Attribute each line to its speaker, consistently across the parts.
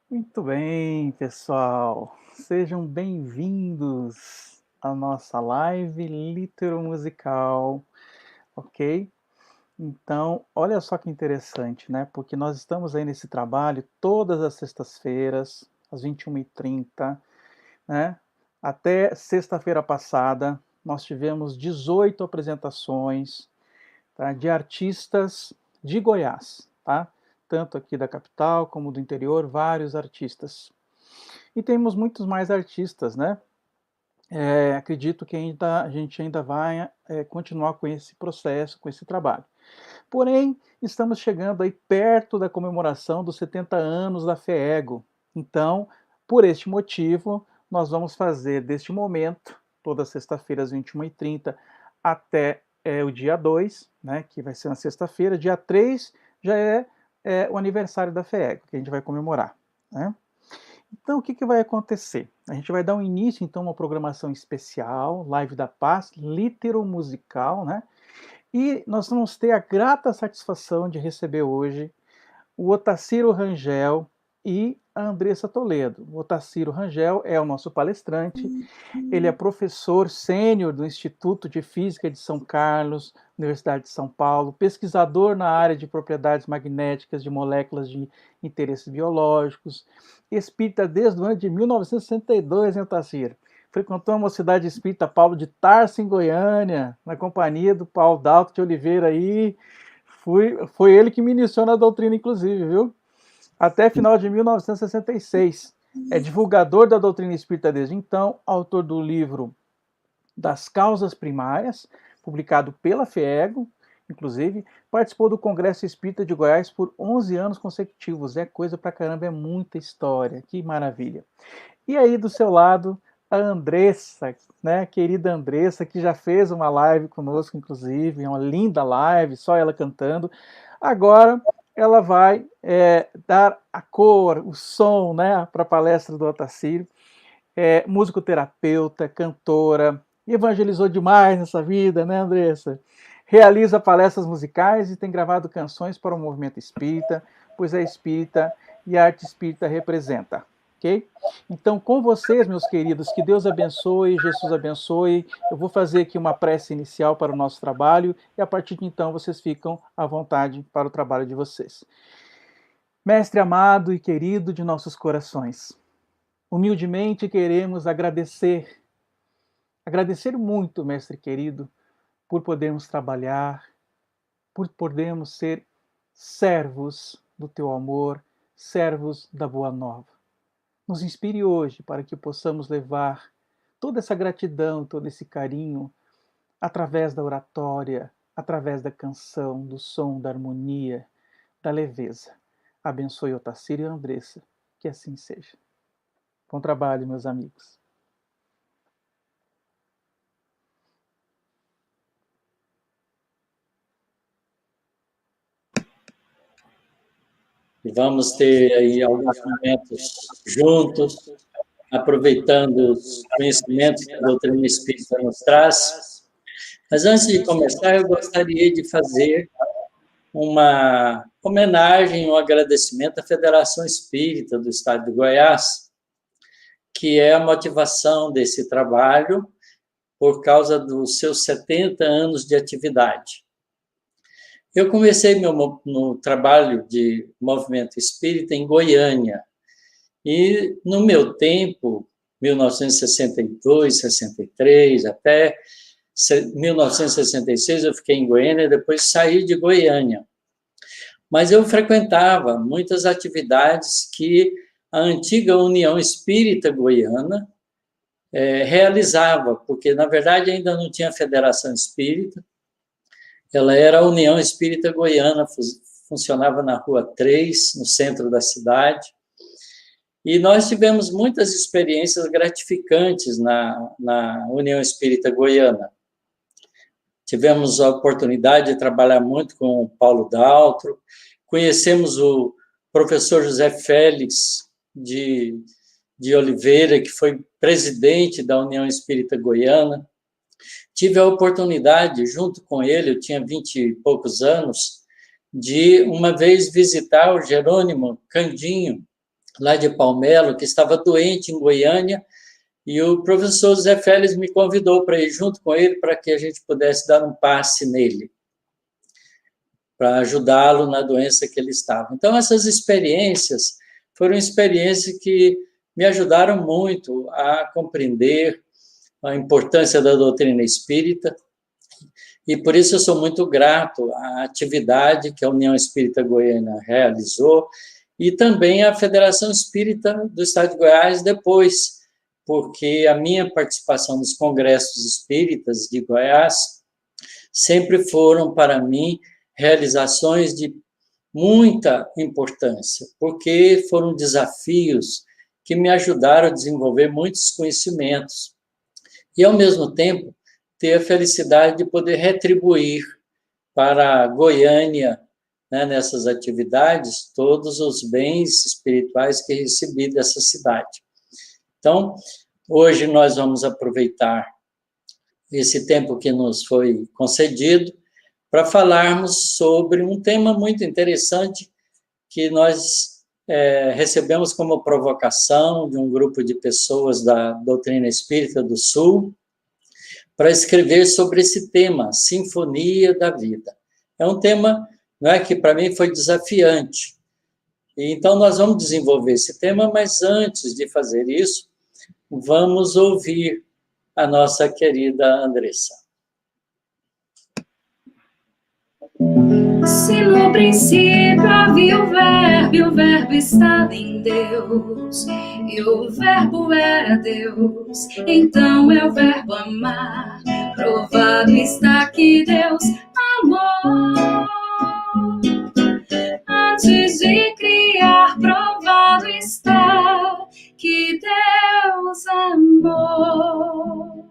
Speaker 1: Muito bem, pessoal. Sejam bem-vindos à nossa live literomusical, ok? Então, olha só que interessante, né? Porque nós estamos aí nesse trabalho todas as sextas-feiras, às 21h30, né? Até sexta-feira passada, nós tivemos 18 apresentações, tá, de artistas de Goiás, tá? Tanto aqui da capital como do interior, vários artistas. E temos muitos mais artistas, né? Acredito que a gente ainda vai continuar com esse processo, com esse trabalho. Porém, estamos chegando aí perto da comemoração dos 70 anos da FEEGO. Então, por este motivo, nós vamos fazer deste momento, toda sexta-feira às 21h30, até o dia 2, né, que vai ser na sexta-feira. Dia 3 já é o aniversário da FEEGO, que a gente vai comemorar, né? Então, o que, que vai acontecer? A gente vai dar um início, então, a uma programação especial, Live da Paz, literomusical, né? E nós vamos ter a grata satisfação de receber hoje o Otacílio Rangel e a Andressa Toledo. O Otacílio Rangel é o nosso palestrante, ele é professor sênior do Instituto de Física de São Carlos, Universidade de São Paulo, pesquisador na área de propriedades magnéticas de moléculas de interesses biológicos, espírita desde o ano de 1962, hein, Otacílio? Frequentou a Mocidade Espírita Paulo de Tarso, em Goiânia, na companhia do Paulo Dalto de Oliveira aí. Foi ele que me iniciou na doutrina, inclusive, viu? Até final de 1966. É divulgador da doutrina espírita desde então, autor do livro Das Causas Primárias, publicado pela FEEGO, inclusive, participou do Congresso Espírita de Goiás por 11 anos consecutivos. É coisa pra caramba, é muita história, que maravilha. E aí do seu lado, a Andressa, né, querida Andressa, que já fez uma live conosco, inclusive, uma linda live, só ela cantando. Agora ela vai dar a cor, o som, né, para a palestra do Otacílio. Musicoterapeuta, cantora, evangelizou demais nessa vida, né, Andressa? Realiza palestras musicais e tem gravado canções para o movimento espírita, pois é espírita e a arte espírita representa, ok? Então, com vocês, meus queridos, que Deus abençoe, Jesus abençoe. Eu vou fazer aqui uma prece inicial para o nosso trabalho e a partir de então vocês ficam à vontade para o trabalho de vocês. Mestre amado e querido de nossos corações, humildemente queremos agradecer muito, mestre querido, por podermos trabalhar, por podermos ser servos do teu amor, servos da boa nova. Nos inspire hoje para que possamos levar toda essa gratidão, todo esse carinho, através da oratória, através da canção, do som, da harmonia, da leveza. Abençoe Otacílio e a Andressa, que assim seja. Bom trabalho, meus amigos.
Speaker 2: Vamos ter aí alguns momentos juntos, aproveitando os conhecimentos que a doutrina espírita nos traz. Mas antes de começar, eu gostaria de fazer uma homenagem, um agradecimento à Federação Espírita do Estado de Goiás, que é a motivação desse trabalho por causa dos seus 70 anos de atividade. Eu comecei no trabalho de movimento espírita em Goiânia, e no meu tempo, 1962, 63, até 1966, eu fiquei em Goiânia, depois saí de Goiânia. Mas eu frequentava muitas atividades que a antiga União Espírita Goiana realizava, porque, na verdade, ainda não tinha Federação Espírita, ela era a União Espírita Goiana, funcionava na Rua 3, no centro da cidade, e nós tivemos muitas experiências gratificantes na União Espírita Goiana. Tivemos a oportunidade de trabalhar muito com o Paulo Daltro, conhecemos o professor José Félix de Oliveira, que foi presidente da União Espírita Goiana. Tive a oportunidade, junto com ele, eu tinha 20 e poucos anos, de uma vez visitar o Jerônimo Candinho, lá de Palmelo, que estava doente em Goiânia, e o professor Zé Félix me convidou para ir junto com ele para que a gente pudesse dar um passe nele, para ajudá-lo na doença que ele estava. Então, essas experiências foram experiências que me ajudaram muito a compreender a importância da doutrina espírita, e por isso eu sou muito grato à atividade que a União Espírita Goiana realizou, e também a Federação Espírita do Estado de Goiás depois, porque a minha participação nos congressos espíritas de Goiás sempre foram, para mim, realizações de muita importância, porque foram desafios que me ajudaram a desenvolver muitos conhecimentos e, ao mesmo tempo, ter a felicidade de poder retribuir para Goiânia, né, nessas atividades, todos os bens espirituais que recebi dessa cidade. Então, hoje nós vamos aproveitar esse tempo que nos foi concedido para falarmos sobre um tema muito interessante que nós recebemos como provocação de um grupo de pessoas da doutrina espírita do Sul, para escrever sobre esse tema, Sinfonia da Vida. É um tema, não é, que para mim foi desafiante. E então nós vamos desenvolver esse tema, mas antes de fazer isso, vamos ouvir a nossa querida Andressa.
Speaker 3: Se no princípio havia o Verbo, e o Verbo estava em Deus, e o Verbo era Deus, então é o Verbo amar. Provado está que Deus amou. Antes de criar, provado está que Deus amou.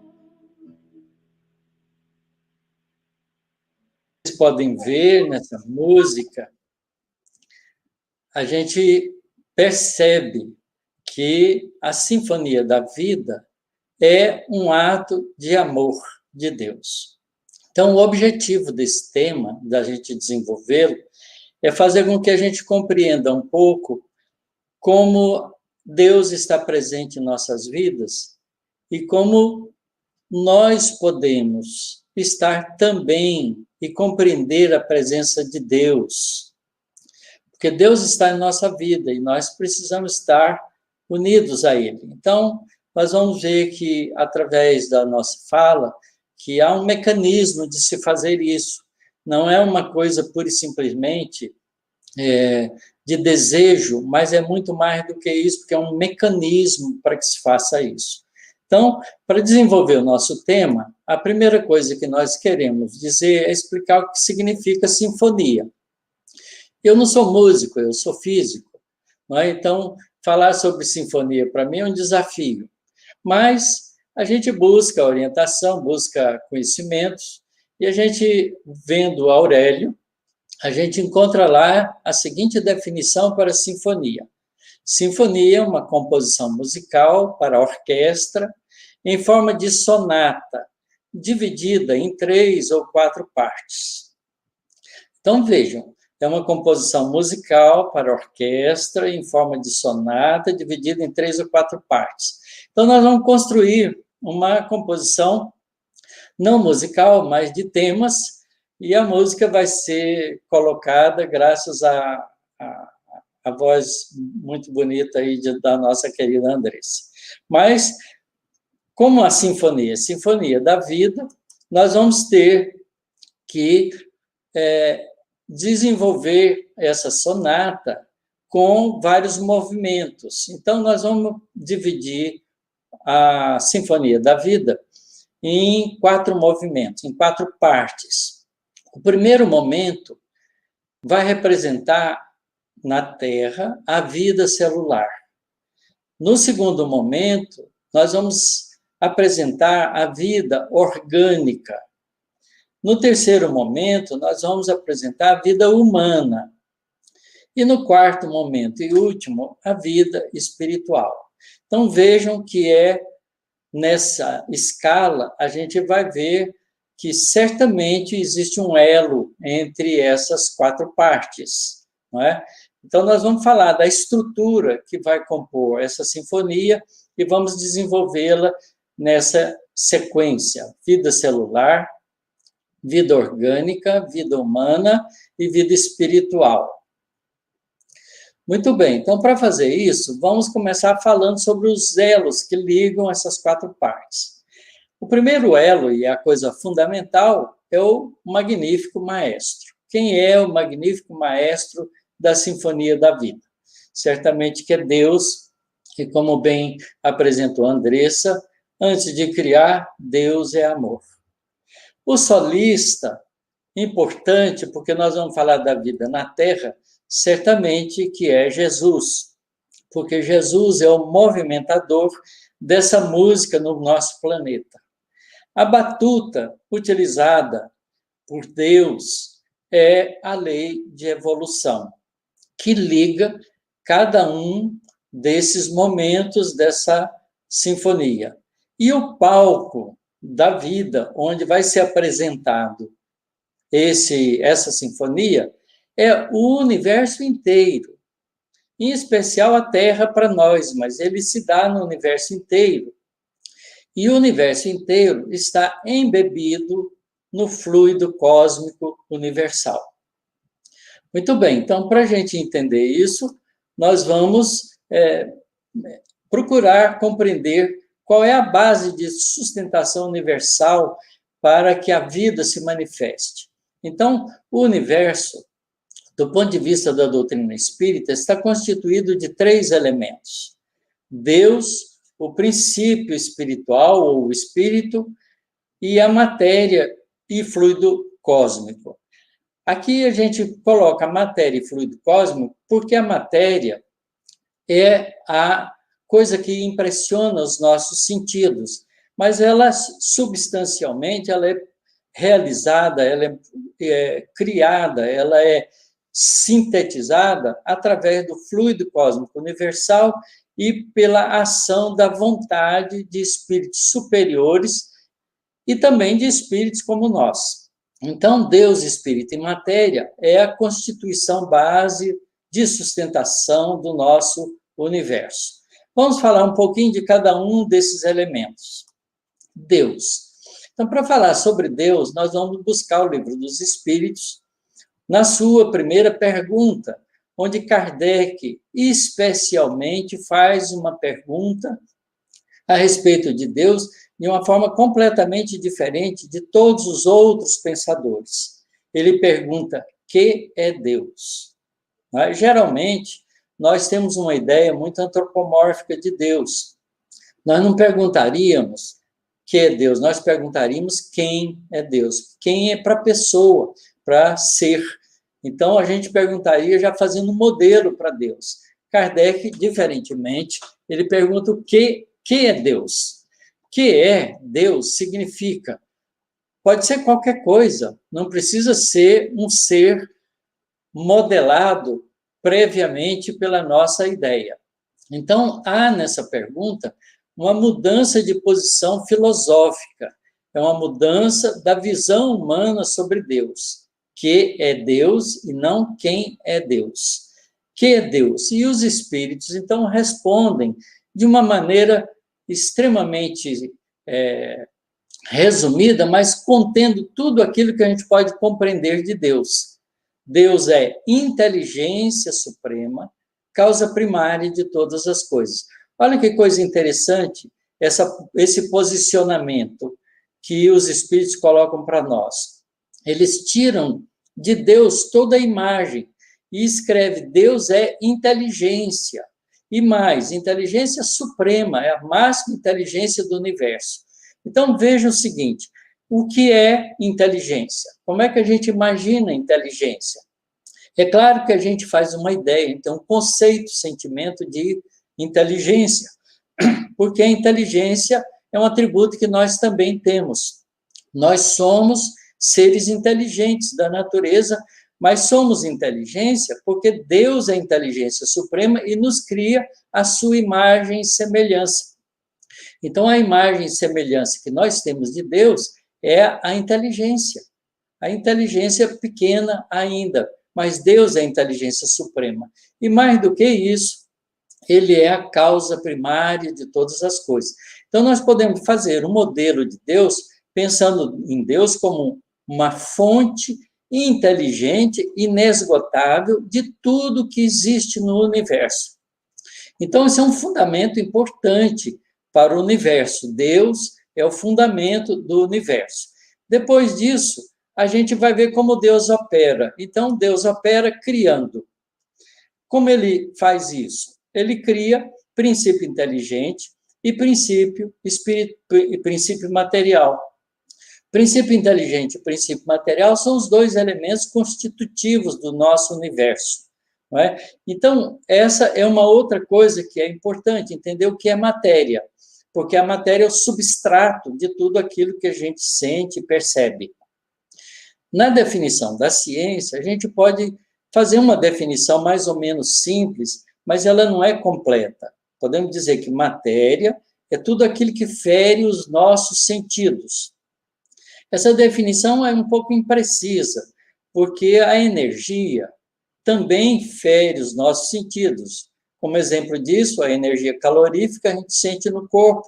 Speaker 2: Vocês podem ver nessa música, a gente percebe que a Sinfonia da Vida é um ato de amor de Deus. Então, o objetivo desse tema, da gente desenvolvê-lo, é fazer com que a gente compreenda um pouco como Deus está presente em nossas vidas e como nós podemos estar também e compreender a presença de Deus. Porque Deus está em nossa vida e nós precisamos estar unidos a Ele. Então, nós vamos ver que, através da nossa fala, que há um mecanismo de se fazer isso. Não é uma coisa pura e simplesmente de desejo, mas é muito mais do que isso, porque é um mecanismo para que se faça isso. Então, para desenvolver o nosso tema, a primeira coisa que nós queremos dizer é explicar o que significa sinfonia. Eu não sou músico, eu sou físico, não é? Então, falar sobre sinfonia para mim é um desafio. Mas a gente busca orientação, busca conhecimentos, e a gente, vendo Aurélio, a gente encontra lá a seguinte definição para sinfonia. Sinfonia é uma composição musical para orquestra em forma de sonata, dividida em 3 ou 4 partes. Então, vejam, é uma composição musical para orquestra em forma de sonata, dividida em 3 ou 4 partes. Então, nós vamos construir uma composição não musical, mas de temas, e a música vai ser colocada graças à voz muito bonita aí da nossa querida Andressa. Mas, como a Sinfonia da Vida, nós vamos ter que desenvolver essa sonata com vários movimentos. Então, nós vamos dividir a Sinfonia da Vida em 4 movimentos, em 4 partes. O primeiro momento vai representar na Terra a vida celular. No segundo momento, nós vamos apresentar a vida orgânica. No terceiro momento, nós vamos apresentar a vida humana. E no quarto momento e último, a vida espiritual. Então, vejam que nessa escala, a gente vai ver que certamente existe um elo entre essas 4 partes, não é? Então, nós vamos falar da estrutura que vai compor essa sinfonia e vamos desenvolvê-la nessa sequência: vida celular, vida orgânica, vida humana e vida espiritual. Muito bem, então, para fazer isso, vamos começar falando sobre os elos que ligam essas 4 partes. O primeiro elo, e a coisa fundamental, é o Magnífico Maestro. Quem é o Magnífico Maestro da Sinfonia da Vida? Certamente que é Deus, que, como bem apresentou a Andressa, antes de criar, Deus é amor. O solista, importante, porque nós vamos falar da vida na Terra, certamente que é Jesus, porque Jesus é o movimentador dessa música no nosso planeta. A batuta utilizada por Deus é a lei de evolução, que liga cada um desses momentos dessa sinfonia. E o palco da vida, onde vai ser apresentado essa sinfonia, é o universo inteiro, em especial a Terra para nós, mas ele se dá no universo inteiro. E o universo inteiro está embebido no fluido cósmico universal. Muito bem, então, para a gente entender isso, nós vamos procurar compreender qual é a base de sustentação universal para que a vida se manifeste. Então, o universo, do ponto de vista da doutrina espírita, está constituído de 3 elementos: Deus, o princípio espiritual, ou o espírito, e a matéria e fluido cósmico. Aqui a gente coloca matéria e fluido cósmico porque a matéria é a coisa que impressiona os nossos sentidos, mas ela, substancialmente, ela é realizada, ela é criada, ela é sintetizada através do fluido cósmico universal e pela ação da vontade de espíritos superiores e também de espíritos como nós. Então, Deus, espírito e matéria é a constituição base de sustentação do nosso universo. Vamos falar um pouquinho de cada um desses elementos. Deus. Então, para falar sobre Deus, nós vamos buscar o Livro dos Espíritos, na sua primeira pergunta, onde Kardec especialmente faz uma pergunta a respeito de Deus de uma forma completamente diferente de todos os outros pensadores. Ele pergunta: que é Deus? Geralmente, nós temos uma ideia muito antropomórfica de Deus. Nós não perguntaríamos que é Deus, nós perguntaríamos quem é Deus. Quem é para pessoa, para ser. Então, a gente perguntaria já fazendo um modelo para Deus. Kardec, diferentemente, ele pergunta o que é Deus. Que é Deus significa, pode ser qualquer coisa, não precisa ser um ser modelado previamente pela nossa ideia. Então, há nessa pergunta uma mudança de posição filosófica, é uma mudança da visão humana sobre Deus, que é Deus e não quem é Deus. Que é Deus? E os espíritos, então, respondem de uma maneira extremamente resumida, mas contendo tudo aquilo que a gente pode compreender de Deus. Deus é inteligência suprema, causa primária de todas as coisas. Olha que coisa interessante esse posicionamento que os espíritos colocam para nós. Eles tiram de Deus toda a imagem e escreve: Deus é inteligência. E mais, inteligência suprema, é a máxima inteligência do universo. Então, veja o seguinte: o que é inteligência? Como é que a gente imagina inteligência? É claro que a gente faz uma ideia, então, um conceito, sentimento de inteligência, porque a inteligência é um atributo que nós também temos. Nós somos seres inteligentes da natureza, mas somos inteligência porque Deus é inteligência suprema e nos cria a sua imagem e semelhança. Então, a imagem e semelhança que nós temos de Deus é a inteligência. A inteligência pequena ainda, mas Deus é a inteligência suprema. E mais do que isso, ele é a causa primária de todas as coisas. Então, nós podemos fazer um modelo de Deus pensando em Deus como uma fonte inteligente, inesgotável de tudo que existe no universo. Então, esse é um fundamento importante para o universo. Deus é o fundamento do universo. Depois disso, a gente vai ver como Deus opera. Então, Deus opera criando. Como ele faz isso? Ele cria princípio inteligente e princípio material. Princípio inteligente e princípio material são os dois elementos constitutivos do nosso universo. Não é? Então, essa é uma outra coisa que é importante, entender o que é matéria, porque a matéria é o substrato de tudo aquilo que a gente sente e percebe. Na definição da ciência, a gente pode fazer uma definição mais ou menos simples, mas ela não é completa. Podemos dizer que matéria é tudo aquilo que fere os nossos sentidos. Essa definição é um pouco imprecisa, porque a energia também fere os nossos sentidos. Como exemplo disso, a energia calorífica a gente sente no corpo,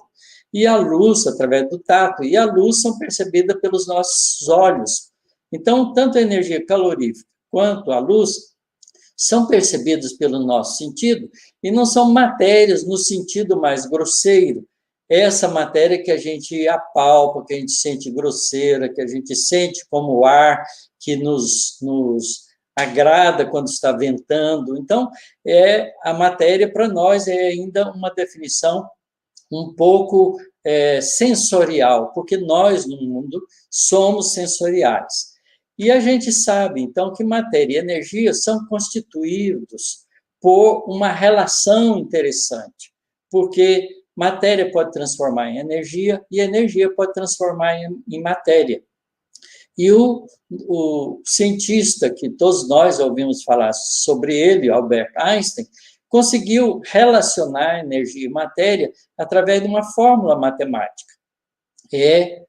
Speaker 2: e a luz, através do tato, e a luz são percebidas pelos nossos olhos. Então, tanto a energia calorífica quanto a luz são percebidas pelo nosso sentido, e não são matérias no sentido mais grosseiro, essa matéria que a gente apalpa, que a gente sente grosseira, que a gente sente como o ar, que nos agrada quando está ventando. Então, a matéria, para nós, é ainda uma definição um pouco sensorial, porque nós, no mundo, somos sensoriais. E a gente sabe, então, que matéria e energia são constituídos por uma relação interessante, porque matéria pode transformar em energia e energia pode transformar em matéria. E o cientista que todos nós ouvimos falar sobre ele, Albert Einstein, conseguiu relacionar energia e matéria através de uma fórmula matemática. É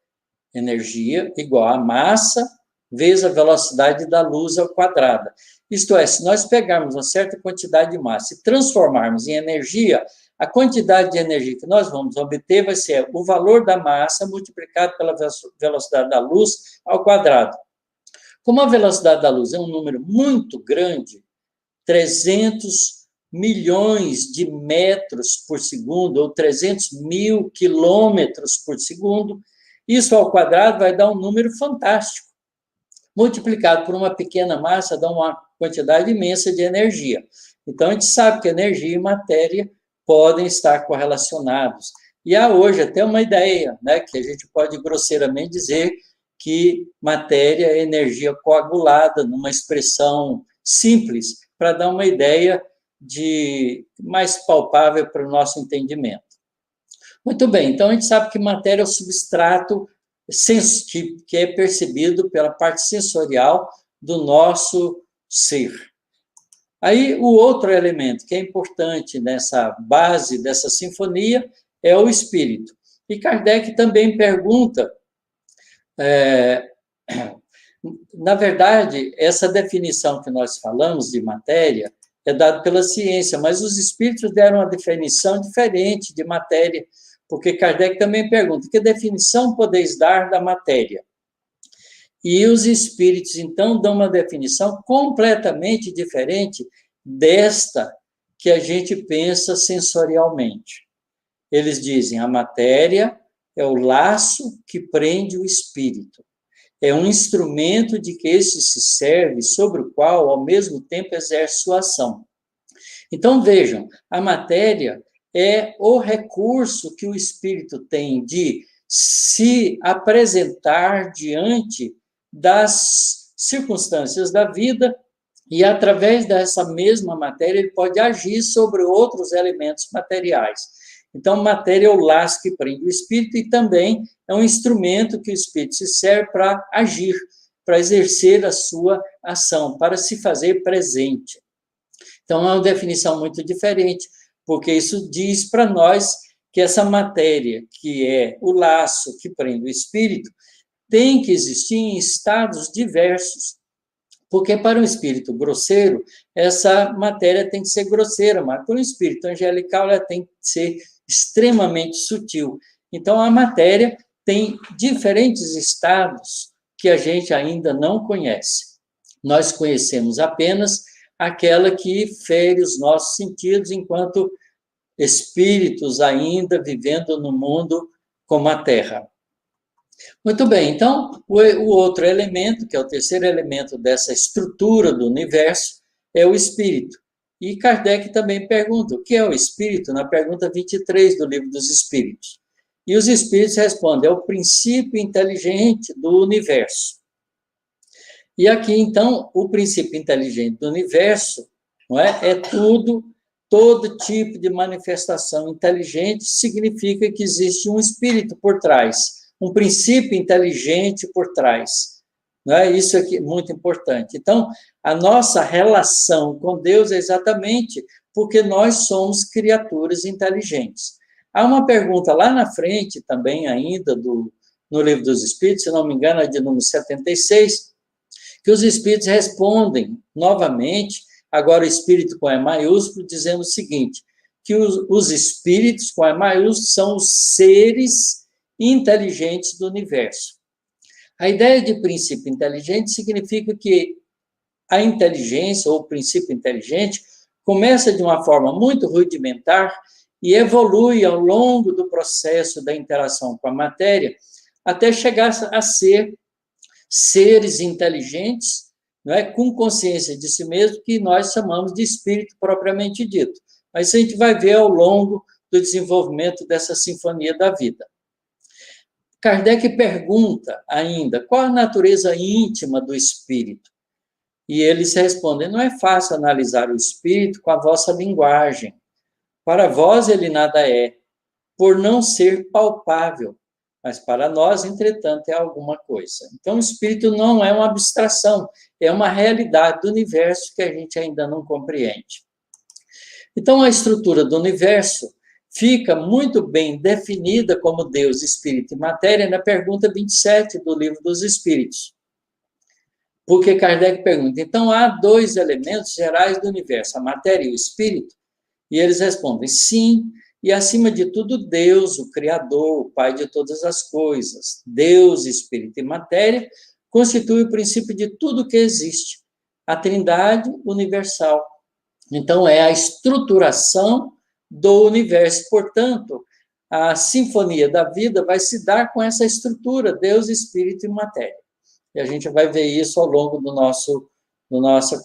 Speaker 2: energia igual a massa vezes a velocidade da luz ao quadrado. Isto é, se nós pegarmos uma certa quantidade de massa e transformarmos em energia, a quantidade de energia que nós vamos obter vai ser o valor da massa multiplicado pela velocidade da luz ao quadrado. Como a velocidade da luz é um número muito grande, 300 milhões de metros por segundo, ou 300 mil quilômetros por segundo, isso ao quadrado vai dar um número fantástico. Multiplicado por uma pequena massa, dá uma quantidade imensa de energia. Então, a gente sabe que energia e matéria podem estar correlacionados. E há hoje até uma ideia, né, que a gente pode grosseiramente dizer que matéria é energia coagulada, numa expressão simples, para dar uma ideia mais palpável para o nosso entendimento. Muito bem, então a gente sabe que matéria é o substrato que é percebido pela parte sensorial do nosso ser. Aí, o outro elemento que é importante nessa base dessa sinfonia é o espírito. E Kardec também pergunta, na verdade, essa definição que nós falamos de matéria é dada pela ciência, mas os espíritos deram uma definição diferente de matéria, porque Kardec também pergunta, que definição podeis dar da matéria? E os espíritos, então, dão uma definição completamente diferente desta que a gente pensa sensorialmente. Eles dizem, a matéria é o laço que prende o espírito. É um instrumento de que esse se serve, sobre o qual, ao mesmo tempo, exerce sua ação. Então, vejam, a matéria é o recurso que o espírito tem de se apresentar diante das circunstâncias da vida e, através dessa mesma matéria, ele pode agir sobre outros elementos materiais. Então, matéria é o laço que prende o espírito e também é um instrumento que o espírito se serve para agir, para exercer a sua ação, para se fazer presente. Então, é uma definição muito diferente, porque isso diz para nós que essa matéria, que é o laço que prende o espírito, tem que existir em estados diversos. Porque para um espírito grosseiro, essa matéria tem que ser grosseira, mas para um espírito angelical, ela tem que ser extremamente sutil. Então, a matéria tem diferentes estados que a gente ainda não conhece. Nós conhecemos apenas aquela que fere os nossos sentidos enquanto espíritos ainda vivendo no mundo como a Terra. Muito bem, então, o outro elemento, que é o terceiro elemento dessa estrutura do universo, é o espírito. E Kardec também pergunta, o que é o espírito? Na pergunta 23 do Livro dos Espíritos. E os espíritos respondem, é o princípio inteligente do universo. E aqui, então, o princípio inteligente do universo, não é? É tudo, todo tipo de manifestação inteligente significa que existe um espírito por trás, um princípio inteligente por trás. Não é? Isso aqui é muito importante. Então, a nossa relação com Deus é exatamente porque nós somos criaturas inteligentes. Há uma pergunta lá na frente, também ainda, no Livro dos Espíritos, se não me engano, é de número 76, que os espíritos respondem novamente, agora o espírito com E maiúsculo, dizendo o seguinte, que os espíritos com E maiúsculo são os seres inteligentes do universo. A ideia de princípio inteligente significa que a inteligência, ou o princípio inteligente, começa de uma forma muito rudimentar e evolui ao longo do processo da interação com a matéria, até chegar a ser seres inteligentes, não é, com consciência de si mesmo, que nós chamamos de espírito propriamente dito. Mas isso a gente vai ver ao longo do desenvolvimento dessa sinfonia da vida. Kardec pergunta ainda, qual a natureza íntima do espírito? E eles respondem, não é fácil analisar o espírito com a vossa linguagem. Para vós ele nada é, por não ser palpável. Mas para nós, entretanto, é alguma coisa. Então, o espírito não é uma abstração, é uma realidade do universo que a gente ainda não compreende. Então, a estrutura do universo fica muito bem definida como Deus, Espírito e Matéria na pergunta 27 do Livro dos Espíritos. Porque Kardec pergunta, então há dois elementos gerais do universo, a matéria e o espírito? E eles respondem, sim, e acima de tudo Deus, o Criador, o Pai de todas as coisas. Deus, Espírito e Matéria constitui o princípio de tudo que existe, a Trindade universal. Então, é a estruturação do universo. Portanto, a sinfonia da vida vai se dar com essa estrutura, Deus, Espírito e Matéria. E a gente vai ver isso ao longo da nossa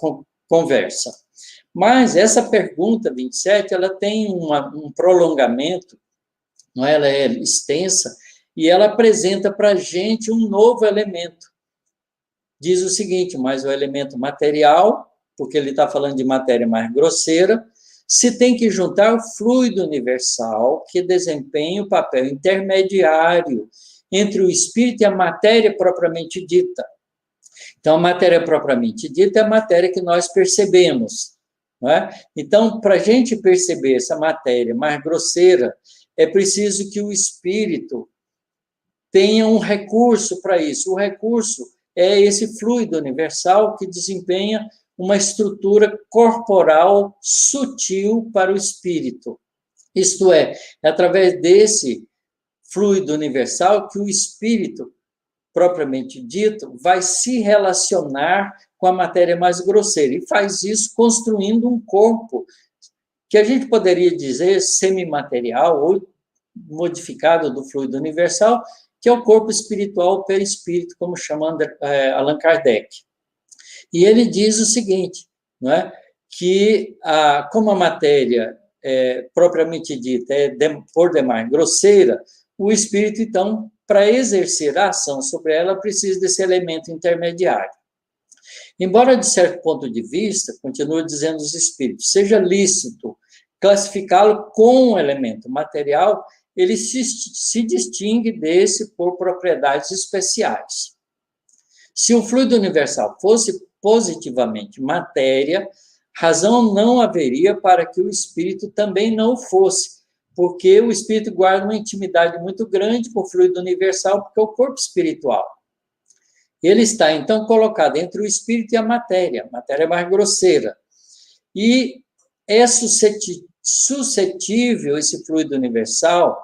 Speaker 2: conversa. Mas essa pergunta 27, ela tem um prolongamento, não é? Ela é extensa, e ela apresenta para a gente um novo elemento. Diz o seguinte, mas o elemento material, porque ele está falando de matéria mais grosseira, se tem que juntar o fluido universal, que desempenha o papel intermediário entre o espírito e a matéria propriamente dita. Então, a matéria propriamente dita é a matéria que nós percebemos. Não é? Então, para a gente perceber essa matéria mais grosseira, é preciso que o espírito tenha um recurso para isso. O recurso é esse fluido universal que desempenha uma estrutura corporal sutil para o espírito. Isto é através desse fluido universal que o espírito, propriamente dito, vai se relacionar com a matéria mais grosseira, e faz isso construindo um corpo que a gente poderia dizer semimaterial ou modificado do fluido universal, que é o corpo espiritual perispírito, como chama Allan Kardec. E ele diz o seguinte, não é? Que como a matéria propriamente dita é por demais grosseira, o espírito, então, para exercer a ação sobre ela, precisa desse elemento intermediário. Embora, de certo ponto de vista, continua dizendo os espíritos, seja lícito classificá-lo com um elemento material, ele se distingue desse por propriedades especiais. Se o fluido universal fosse positivamente matéria, razão não haveria para que o espírito também não o fosse, porque o espírito guarda uma intimidade muito grande com o fluido universal, porque é o corpo espiritual. Ele está, então, colocado entre o espírito e a matéria mais grosseira. E é suscetível, esse fluido universal,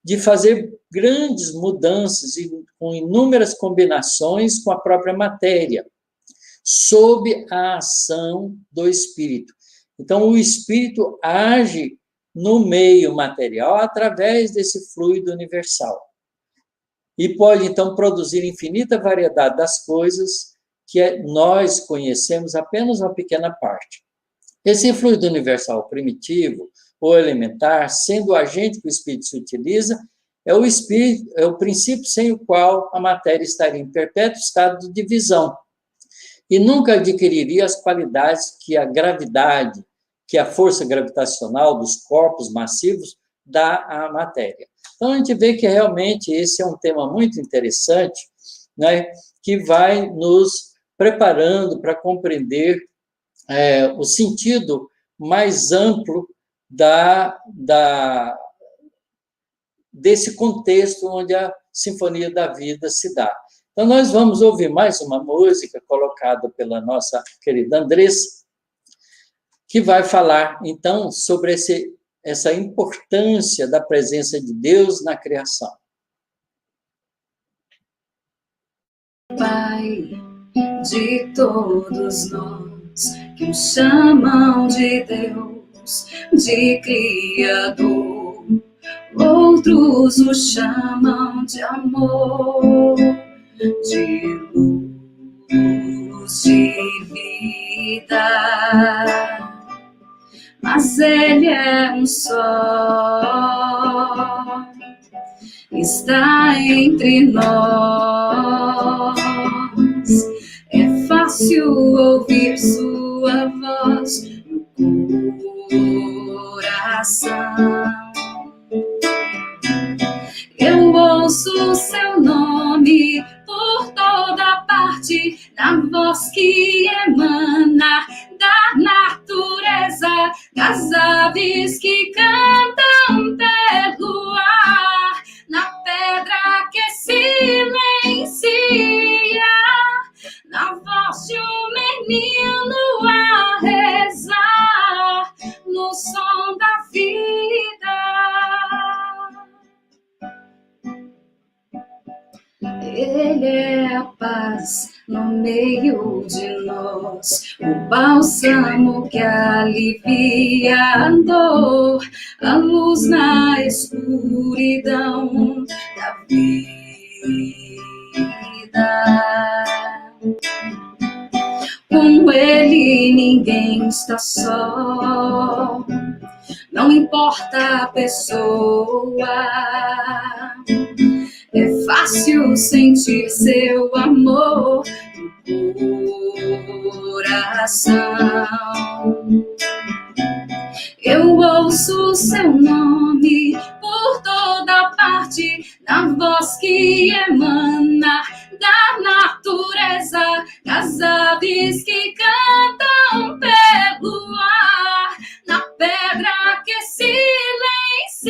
Speaker 2: de fazer grandes mudanças e com inúmeras combinações com a própria matéria, sob a ação do espírito. Então, o espírito age no meio material através desse fluido universal. E pode, então, produzir infinita variedade das coisas que nós conhecemos apenas uma pequena parte. Esse fluido universal primitivo ou elementar, sendo o agente que o espírito se utiliza, é o princípio sem o qual a matéria estaria em perpétuo estado de divisão e nunca adquiriria as qualidades que a gravidade, que a força gravitacional dos corpos massivos dá à matéria. Então, a gente vê que realmente esse é um tema muito interessante, né, que vai nos preparando para compreender o sentido mais amplo desse contexto onde a Sinfonia da Vida se dá. Então, nós vamos ouvir mais uma música colocada pela nossa querida Andressa, que vai falar, então, sobre essa importância da presença de Deus na criação.
Speaker 3: Pai de todos nós, que o chamam de Deus, de Criador, outros o chamam de amor, de luz, de vida. Mas Ele é um só, está entre nós. É fácil ouvir sua voz no coração. Eu ouço seu nome por toda parte, na voz que emana da natureza, das aves que cantam pelo ar, na pedra que silencia, na voz de um menino a rezar, no som da vida. Ele é a paz no meio de nós, o bálsamo que alivia a dor, a luz na escuridão da vida. Com Ele ninguém está só, não importa a pessoa. É fácil sentir seu amor no coração. Eu ouço seu nome por toda parte, na voz que emana da natureza, das aves que cantam pelo ar, na pedra que silencia,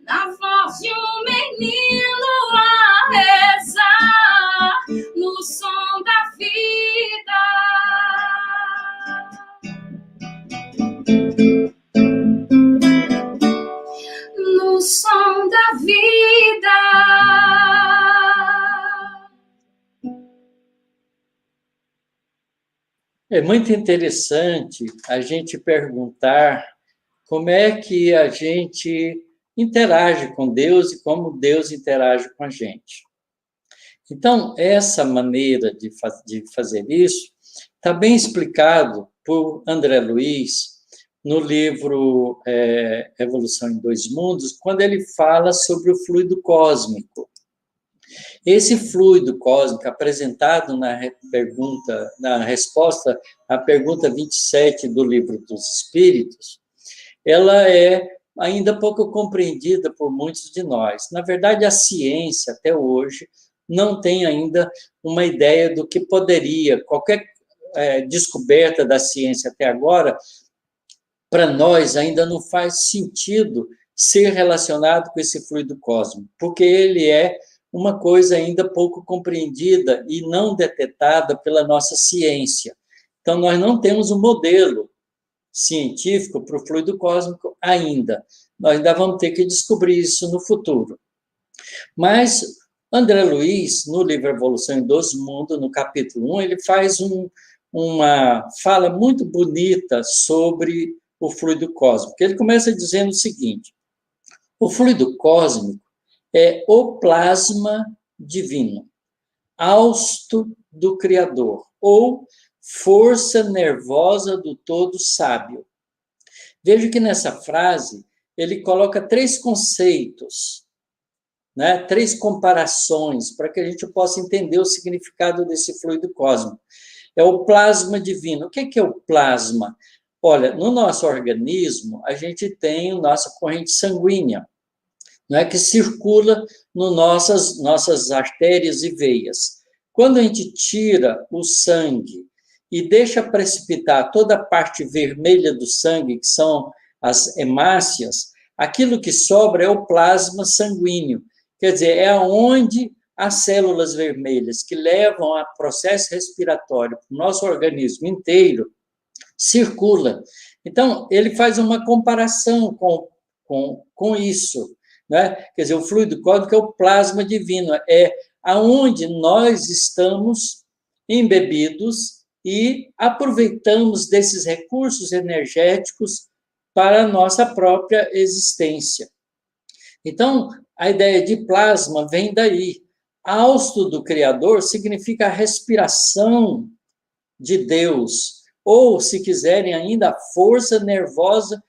Speaker 3: na voz de um menino a rezar, no som da vida. No som da vida.
Speaker 2: É muito interessante a gente perguntar como é que a gente interage com Deus e como Deus interage com a gente. Então, essa maneira de fazer isso está bem explicado por André Luiz no livro Evolução em Dois Mundos, quando ele fala sobre o fluido cósmico. Esse fluido cósmico apresentado na resposta à pergunta 27 do Livro dos Espíritos, ela é ainda pouco compreendida por muitos de nós. Na verdade, a ciência, até hoje, não tem ainda uma ideia do que poderia, qualquer descoberta da ciência até agora, para nós ainda não faz sentido ser relacionado com esse fluido cósmico, porque ele é uma coisa ainda pouco compreendida e não detetada pela nossa ciência. Então, nós não temos um modelo científico para o fluido cósmico ainda. Nós ainda vamos ter que descobrir isso no futuro. Mas André Luiz, no livro Evolução em 12 Mundos, no capítulo 1, ele faz uma fala muito bonita sobre o fluido cósmico. Ele começa dizendo o seguinte: o fluido cósmico é o plasma divino, hausto do Criador, ou força nervosa do todo sábio. Veja que nessa frase ele coloca 3 conceitos, né? 3 comparações, para que a gente possa entender o significado desse fluido cósmico. É o plasma divino. O que é o plasma? Olha, no nosso organismo, a gente tem a nossa corrente sanguínea, não é, que circula nas nossas artérias e veias. Quando a gente tira o sangue e deixa precipitar toda a parte vermelha do sangue, que são as hemácias, aquilo que sobra é o plasma sanguíneo. Quer dizer, é onde as células vermelhas que levam a processo respiratório para o nosso organismo inteiro circula. Então, ele faz uma comparação com isso, né? Quer dizer, o fluido cósmico é o plasma divino, é aonde nós estamos embebidos e aproveitamos desses recursos energéticos para a nossa própria existência. Então, a ideia de plasma vem daí. Hausto do Criador significa a respiração de Deus, ou, se quiserem ainda, a força nervosa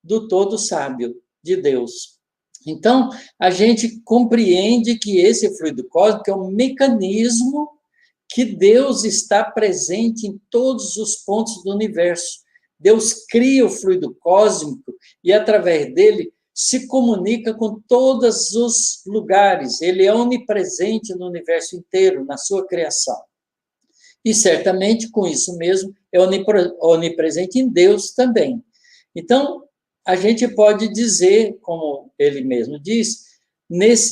Speaker 2: do todo sábio de Deus. Então, a gente compreende que esse fluido cósmico é um mecanismo que Deus está presente em todos os pontos do universo. Deus cria o fluido cósmico e, através dele, se comunica com todos os lugares. Ele é onipresente no universo inteiro, na sua criação. E, certamente, com isso mesmo, é onipresente em Deus também. Então, a gente pode dizer, como ele mesmo diz,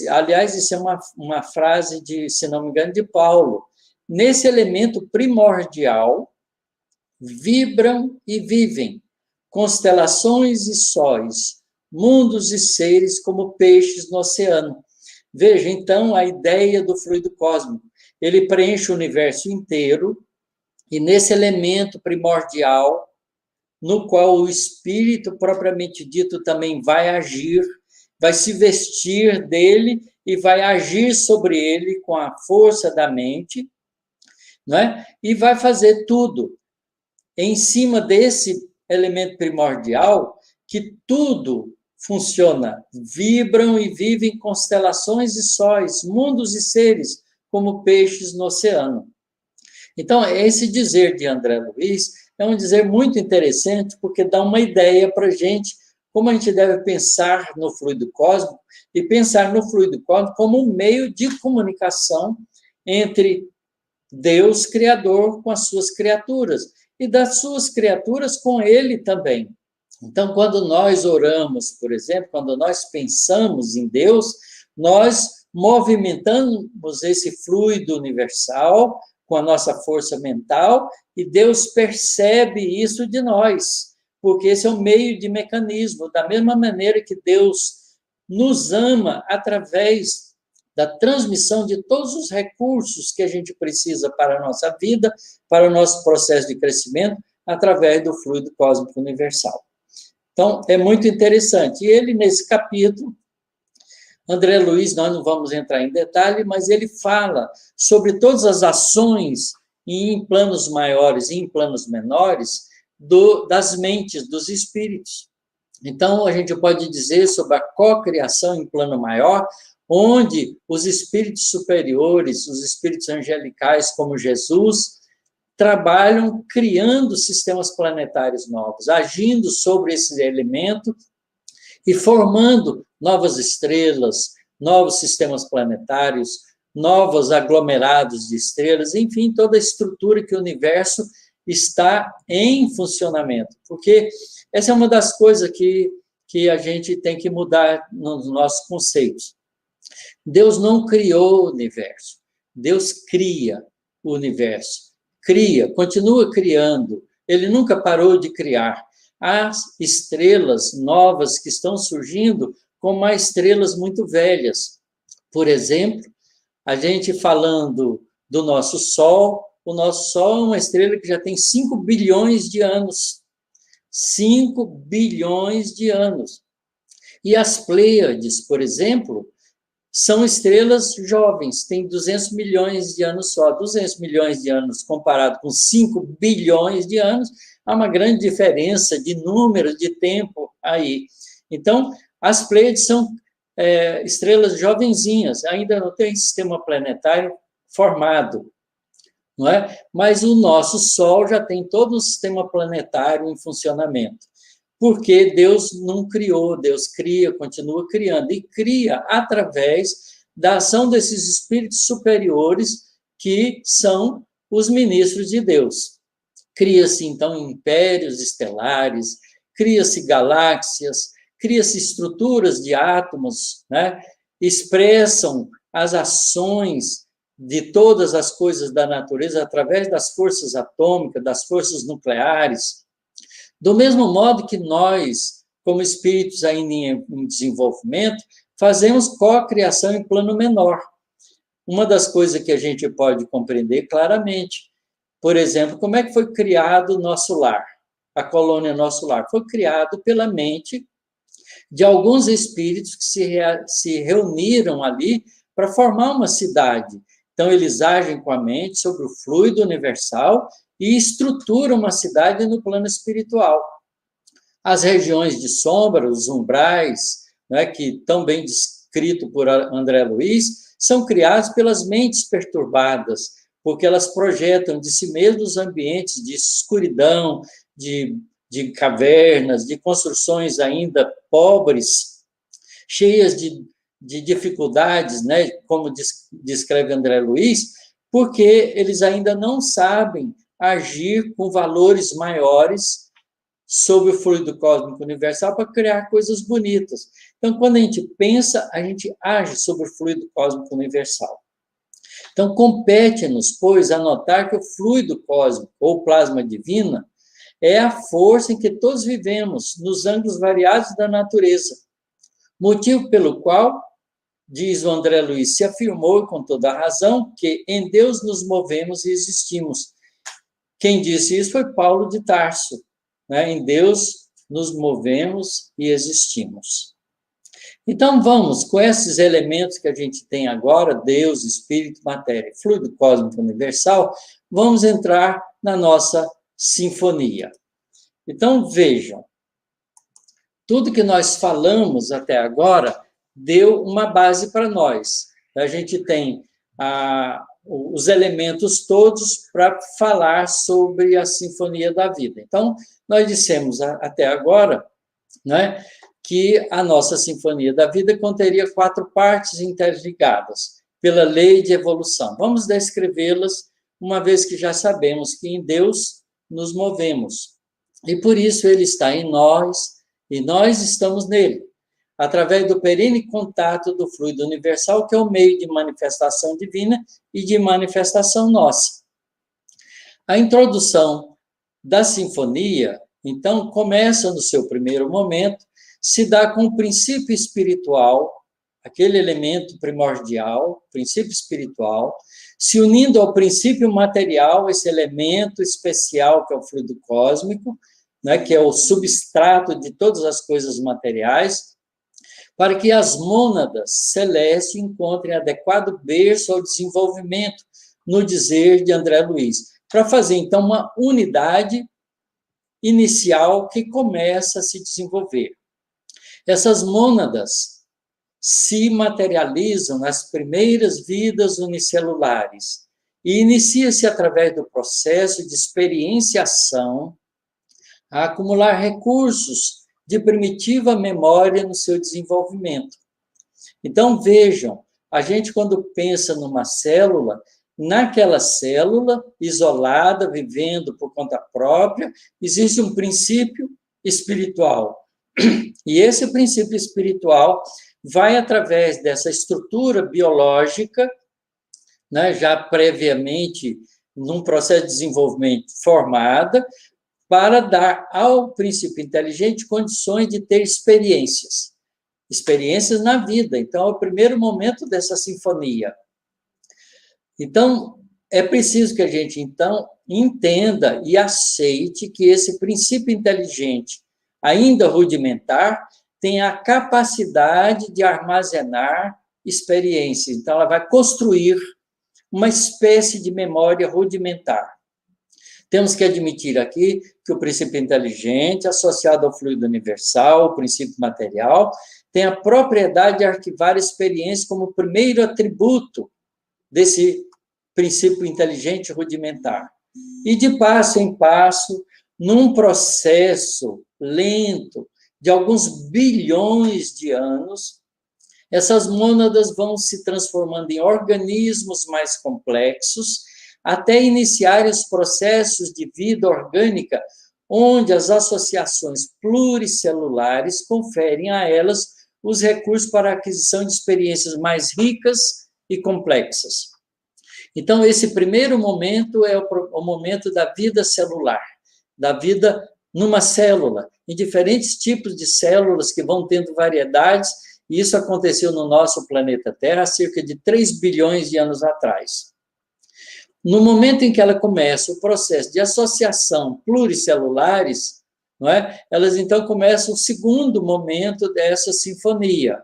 Speaker 2: aliás, isso é uma frase de, se não me engano, de Paulo, nesse elemento primordial, vibram e vivem constelações e sóis, mundos e seres como peixes no oceano. Veja, então, a ideia do fluido cósmico. Ele preenche o universo inteiro e nesse elemento primordial, no qual o espírito propriamente dito também vai agir, vai se vestir dele e vai agir sobre ele com a força da mente, não é? E vai fazer tudo em cima desse elemento primordial, que tudo funciona, vibram e vivem constelações e sóis, mundos e seres, como peixes no oceano. Então, esse dizer de André Luiz é um dizer muito interessante, porque dá uma ideia para a gente como a gente deve pensar no fluido cósmico, e pensar no fluido cósmico como um meio de comunicação entre Deus, Criador, com as suas criaturas, e das suas criaturas com ele também. Então, quando nós oramos, por exemplo, quando nós pensamos em Deus, nós movimentamos esse fluido universal com a nossa força mental, e Deus percebe isso de nós, porque esse é um meio de mecanismo, da mesma maneira que Deus nos ama através da transmissão de todos os recursos que a gente precisa para a nossa vida, para o nosso processo de crescimento, através do fluido cósmico universal. Então, é muito interessante. E ele, nesse capítulo, André Luiz, nós não vamos entrar em detalhe, mas ele fala sobre todas as ações em planos maiores e em planos menores das mentes, dos espíritos. Então, a gente pode dizer sobre a cocriação em plano maior, onde os espíritos superiores, os espíritos angelicais, como Jesus, trabalham criando sistemas planetários novos, agindo sobre esse elemento e formando novas estrelas, novos sistemas planetários, novos aglomerados de estrelas, enfim, toda a estrutura que o universo está em funcionamento. Porque essa é uma das coisas que a gente tem que mudar nos nossos conceitos. Deus não criou o universo. Deus cria o universo. Cria, continua criando. Ele nunca parou de criar. Há estrelas novas que estão surgindo, como há estrelas muito velhas. Por exemplo, a gente falando do nosso Sol, o nosso Sol é uma estrela que já tem 5 bilhões de anos. 5 bilhões de anos. E as Pleiades, por exemplo, são estrelas jovens, têm 200 milhões de anos só. 200 milhões de anos comparado com 5 bilhões de anos, há uma grande diferença de número, de tempo aí. Então, as Pleiades são estrelas jovenzinhas, ainda não tem sistema planetário formado, não é? Mas o nosso Sol já tem todo um sistema planetário em funcionamento. Porque Deus não criou, Deus cria, continua criando, e cria através da ação desses espíritos superiores que são os ministros de Deus. Cria-se, então, impérios estelares, cria-se galáxias, cria-se estruturas de átomos, né? Expressam as ações de todas as coisas da natureza através das forças atômicas, das forças nucleares. Do mesmo modo que nós, como espíritos ainda em desenvolvimento, fazemos co-criação em plano menor. Uma das coisas que a gente pode compreender claramente, por exemplo, como é que foi criado o nosso lar, a colônia Nosso Lar? Foi criado pela mente de alguns espíritos que se reuniram ali para formar uma cidade. Então, eles agem com a mente sobre o fluido universal e estruturam uma cidade no plano espiritual. As regiões de sombra, os umbrais, né, que tão bem descrito por André Luiz, são criados pelas mentes perturbadas, porque elas projetam de si mesmos ambientes de escuridão, de cavernas, de construções ainda pobres, cheias de dificuldades, né, como descreve André Luiz, porque eles ainda não sabem agir com valores maiores sobre o fluido cósmico universal para criar coisas bonitas. Então, quando a gente pensa, a gente age sobre o fluido cósmico universal. Então, compete-nos, pois, a notar que o fluido cósmico, ou plasma divina, é a força em que todos vivemos, nos ângulos variados da natureza. Motivo pelo qual, diz o André Luiz, se afirmou, com toda a razão, que em Deus nos movemos e existimos. Quem disse isso foi Paulo de Tarso, né? Em Deus nos movemos e existimos. Então, vamos, com esses elementos que a gente tem agora, Deus, Espírito, Matéria, Fluido Cósmico Universal, vamos entrar na nossa sinfonia. Então, vejam, tudo que nós falamos até agora deu uma base para nós. A gente tem os elementos todos para falar sobre a Sinfonia da Vida. Então, nós dissemos até agora, né, que a nossa Sinfonia da Vida conteria 4 partes interligadas pela lei de evolução. Vamos descrevê-las, uma vez que já sabemos que em Deus nos movemos. E por isso ele está em nós, e nós estamos nele, através do perene contato do fluido universal, que é o meio de manifestação divina e de manifestação nossa. A introdução da sinfonia, então, começa no seu primeiro momento, se dá com o princípio espiritual, aquele elemento primordial, princípio espiritual, se unindo ao princípio material, esse elemento especial que é o fluido cósmico, né, que é o substrato de todas as coisas materiais, para que as mônadas celestes encontrem adequado berço ao desenvolvimento, no dizer de André Luiz, para fazer, então, uma unidade inicial que começa a se desenvolver. Essas mônadas se materializam nas primeiras vidas unicelulares e inicia-se através do processo de experienciação a acumular recursos de primitiva memória no seu desenvolvimento. Então, vejam, a gente quando pensa numa célula, naquela célula, isolada, vivendo por conta própria, existe um princípio espiritual. E esse princípio espiritual vai através dessa estrutura biológica, né, já previamente num processo de desenvolvimento formada, para dar ao princípio inteligente condições de ter experiências na vida. Então, é o primeiro momento dessa sinfonia. Então, é preciso que a gente, então, entenda e aceite que esse princípio inteligente, ainda rudimentar, tem a capacidade de armazenar experiências. Então, ela vai construir uma espécie de memória rudimentar. Temos que admitir aqui que o princípio inteligente, associado ao fluido universal, o princípio material, tem a propriedade de arquivar experiências como primeiro atributo desse princípio inteligente rudimentar. E de passo em passo, num processo lento de alguns bilhões de anos, essas mônadas vão se transformando em organismos mais complexos, até iniciarem os processos de vida orgânica, onde as associações pluricelulares conferem a elas os recursos para a aquisição de experiências mais ricas e complexas. Então, esse primeiro momento é o momento da vida celular, da vida numa célula, em diferentes tipos de células que vão tendo variedades, e isso aconteceu no nosso planeta Terra há cerca de 3 bilhões de anos atrás. No momento em que ela começa o processo de associação pluricelulares, não é? Elas então começam o segundo momento dessa sinfonia.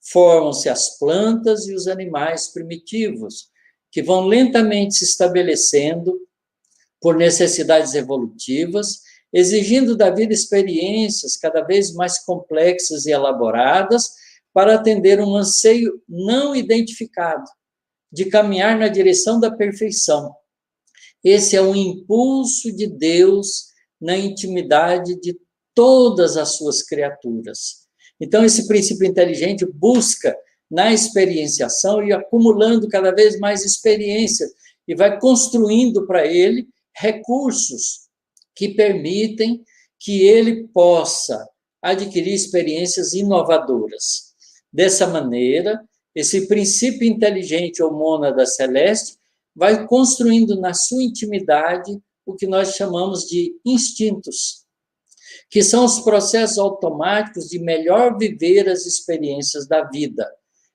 Speaker 2: Formam-se as plantas e os animais primitivos, que vão lentamente se estabelecendo por necessidades evolutivas, exigindo da vida experiências cada vez mais complexas e elaboradas para atender um anseio não identificado de caminhar na direção da perfeição. Esse é um impulso de Deus na intimidade de todas as suas criaturas. Então, esse princípio inteligente busca na experienciação e acumulando cada vez mais experiência e vai construindo para ele recursos que permitem que ele possa adquirir experiências inovadoras. Dessa maneira, esse princípio inteligente ou mônada celeste vai construindo na sua intimidade o que nós chamamos de instintos, que são os processos automáticos de melhor viver as experiências da vida.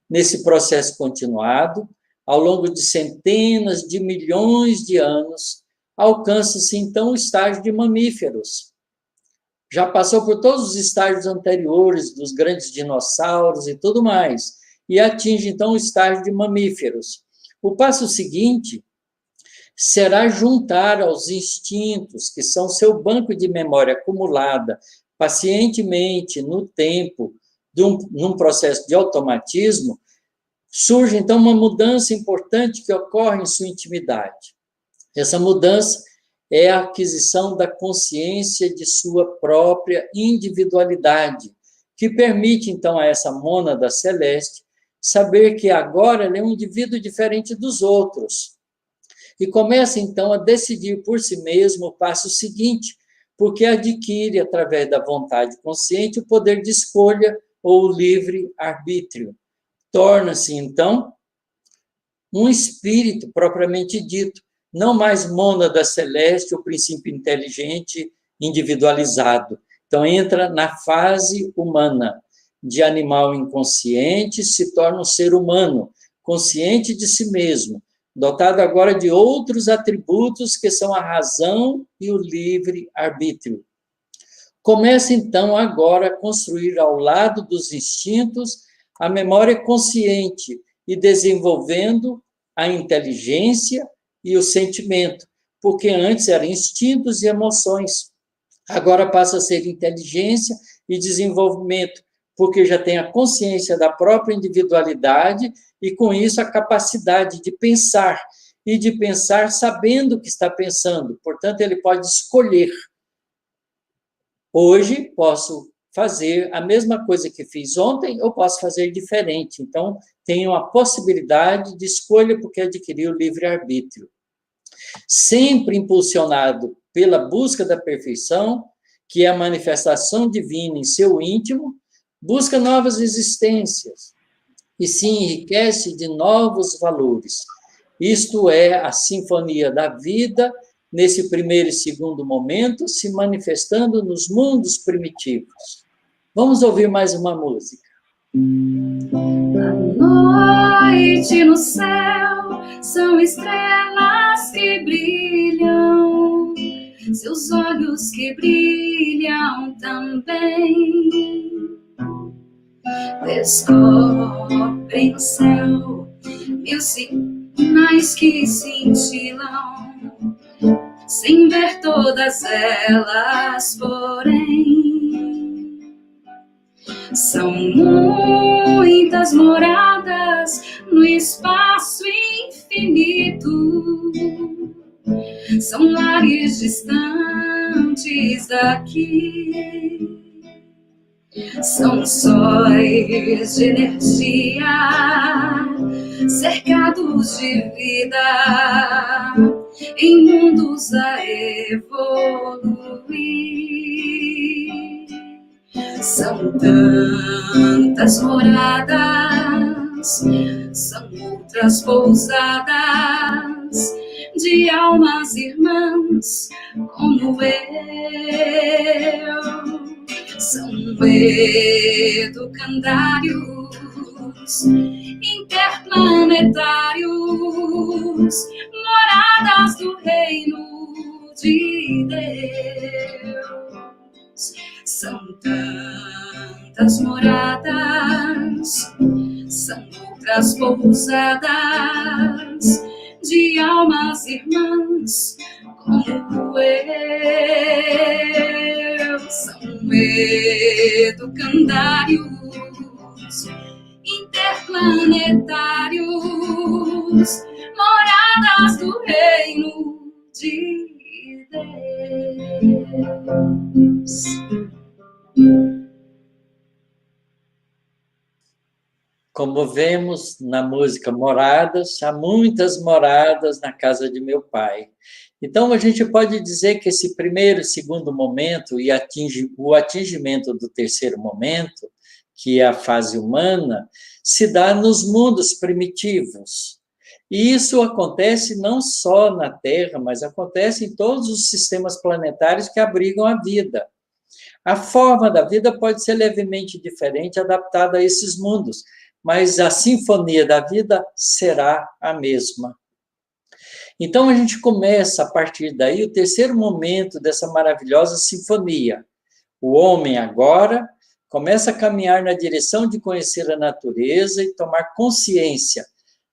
Speaker 2: Nesse processo continuado, ao longo de centenas de milhões de anos, alcança-se então o estágio de mamíferos. Já passou por todos os estágios anteriores dos grandes dinossauros e tudo mais, e atinge então o estágio de mamíferos. O passo seguinte será juntar aos instintos, que são seu banco de memória acumulada pacientemente no tempo, num processo de automatismo, surge então uma mudança importante que ocorre em sua intimidade. Essa mudança é a aquisição da consciência de sua própria individualidade, que permite então a essa mônada celeste saber que agora ela é um indivíduo diferente dos outros. E começa então a decidir por si mesmo o passo seguinte, porque adquire, através da vontade consciente, o poder de escolha ou o livre-arbítrio. Torna-se, então, um espírito propriamente dito, não mais mônada celeste, o princípio inteligente individualizado. Então, entra na fase humana, de animal inconsciente, se torna um ser humano, consciente de si mesmo, dotado agora de outros atributos que são a razão e o livre-arbítrio. Começa, então, agora a construir ao lado dos instintos a memória consciente e desenvolvendo a inteligência e o sentimento, porque antes eram instintos e emoções. Agora passa a ser inteligência e desenvolvimento, porque já tem a consciência da própria individualidade e, com isso, a capacidade de pensar, e de pensar sabendo o que está pensando. Portanto, ele pode escolher. Hoje, posso fazer a mesma coisa que fiz ontem, eu posso fazer diferente. Então, tenho a possibilidade de escolha, porque adquiri o livre-arbítrio. Sempre impulsionado pela busca da perfeição, que é a manifestação divina em seu íntimo, busca novas existências e se enriquece de novos valores. Isto é a sinfonia da vida, nesse primeiro e segundo momento, se manifestando nos mundos primitivos. Vamos ouvir mais uma música.
Speaker 3: À noite no céu são estrelas que brilham, seus olhos que brilham também. Descobrem no céu mil sinais que cintilam, sem ver todas elas, porém. São muitas moradas no espaço infinito, são lares distantes daqui, são sóis de energia, cercados de vida, em mundos a evoluir. São tantas moradas, são outras pousadas de almas irmãs como eu. São educandários, interplanetários, moradas do reino de Deus. São tantas moradas, são outras pousadas de almas irmãs como eu. São educandários, interplanetários, moradas do reino de Deus.
Speaker 2: Como vemos na música Moradas, há muitas moradas na casa de meu pai. Então, a gente pode dizer que esse primeiro e segundo momento e o atingimento do terceiro momento, que é a fase humana, se dá nos mundos primitivos. E isso acontece não só na Terra, mas acontece em todos os sistemas planetários que abrigam a vida. A forma da vida pode ser levemente diferente, adaptada a esses mundos, mas a sinfonia da vida será a mesma. Então, a gente começa, a partir daí, o terceiro momento dessa maravilhosa sinfonia. O homem, agora, começa a caminhar na direção de conhecer a natureza e tomar consciência,